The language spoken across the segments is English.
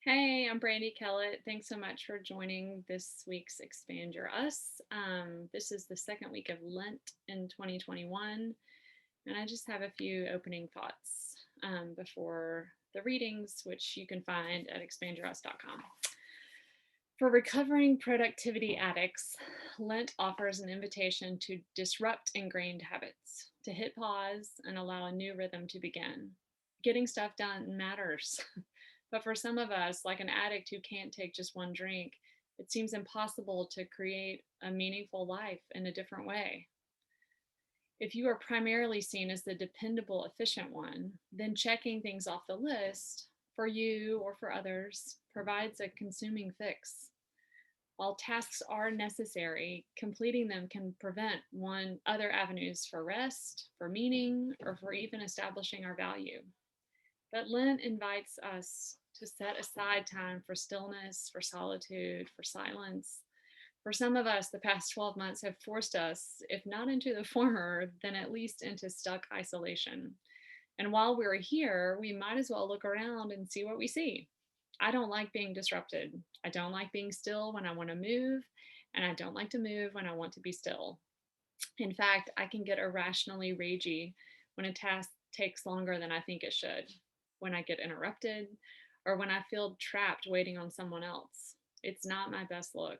Hey, I'm Brandy Kellett. Thanks so much for joining this week's Expand Your Us. This is the second week of Lent in 2021, and I just have a few opening thoughts before the readings, which you can find at expandyourus.com. For recovering productivity addicts, Lent offers an invitation to disrupt ingrained habits, to hit pause and allow a new rhythm to begin. Getting stuff done matters. But for some of us, like an addict who can't take just one drink, it seems impossible to create a meaningful life in a different way. If you are primarily seen as the dependable, efficient one, then checking things off the list for you or for others provides a consuming fix. While tasks are necessary, completing them can prevent one other avenues for rest, for meaning, or for even establishing our value. But Lent invites us to set aside time for stillness, for solitude, for silence. For some of us, the past 12 months have forced us, if not into the former, then at least into stuck isolation. And while we're here, we might as well look around and see what we see. I don't like being disrupted. I don't like being still when I want to move, and I don't like to move when I want to be still. In fact, I can get irrationally ragey when a task takes longer than I think it should, when I get interrupted, or when I feel trapped waiting on someone else. It's not my best look.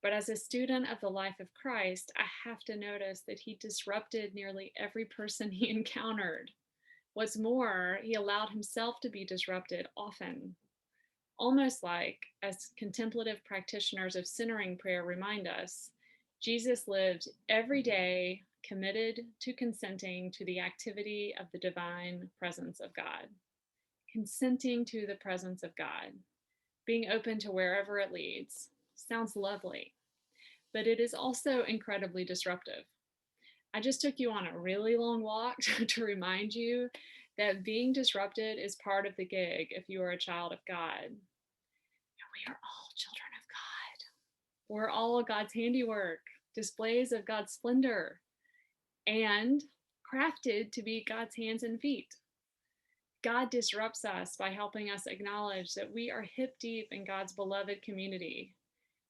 But as a student of the life of Christ, I have to notice that he disrupted nearly every person he encountered. What's more, he allowed himself to be disrupted often. Almost like, as contemplative practitioners of centering prayer remind us, Jesus lived every day committed to consenting to the activity of the divine presence of God. Consenting to the presence of God, being open to wherever it leads. Sounds lovely, but it is also incredibly disruptive. I just took you on a really long walk to remind you that being disrupted is part of the gig if you are a child of God. And we are all children of God. We're all God's handiwork, displays of God's splendor, and crafted to be God's hands and feet. God disrupts us by helping us acknowledge that we are hip deep in God's beloved community.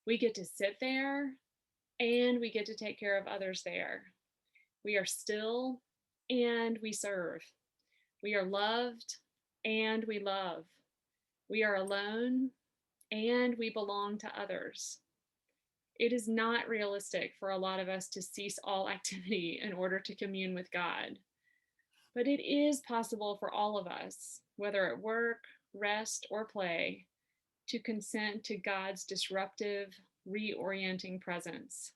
We get to sit there and we get to take care of others there. We are still and we serve. We are loved and we love. We are alone and we belong to others. It is not realistic for a lot of us to cease all activity in order to commune with God. But it is possible for all of us, whether at work, rest, or play, to consent to God's disruptive, reorienting presence.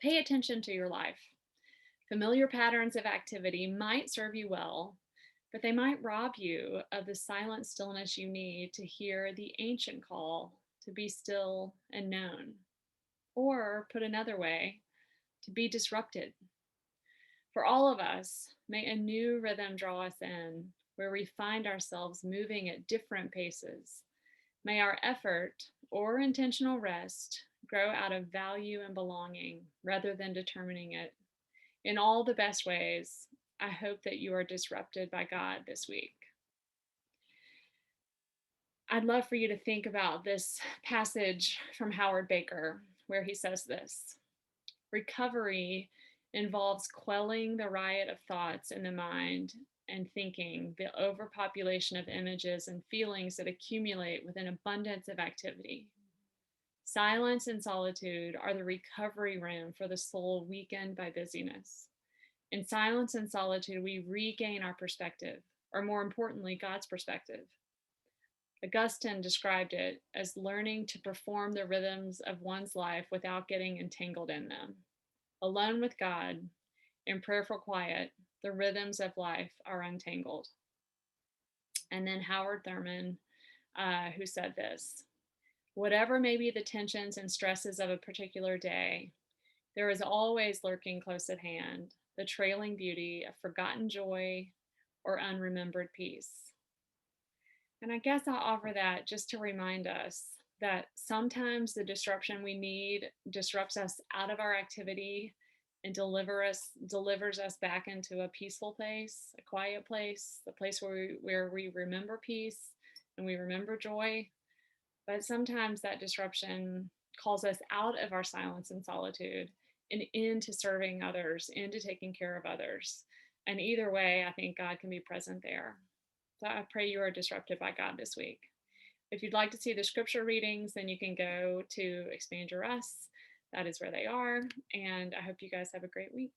Pay attention to your life. Familiar patterns of activity might serve you well, but they might rob you of the silent stillness you need to hear the ancient call to be still and known. Or, put another way, to be disrupted. For all of us, may a new rhythm draw us in, where we find ourselves moving at different paces. May our effort or intentional rest grow out of value and belonging rather than determining it. In all the best ways, I hope that you are disrupted by God this week. I'd love for you to think about this passage from Howard Baker, where he says this: recovery involves quelling the riot of thoughts in the mind and thinking, the overpopulation of images and feelings that accumulate with an abundance of activity. Silence and solitude are the recovery room for the soul weakened by busyness. In silence and solitude, we regain our perspective, or more importantly, God's perspective. Augustine described it as learning to perform the rhythms of one's life without getting entangled in them. Alone with God, in prayerful quiet, the rhythms of life are untangled. And then Howard Thurman, who said this: whatever may be the tensions and stresses of a particular day, there is always lurking close at hand the trailing beauty of forgotten joy or unremembered peace. And I guess I'll offer that just to remind us that sometimes the disruption we need disrupts us out of our activity and delivers us back into a peaceful place, a quiet place, the place where we remember peace and we remember joy, but sometimes that disruption calls us out of our silence and solitude and into serving others, into taking care of others. And either way, I think God can be present there. So I pray you are disrupted by God this week. If you'd like to see the scripture readings, then you can go to Expand Your Us. That is where they are. And I hope you guys have a great week.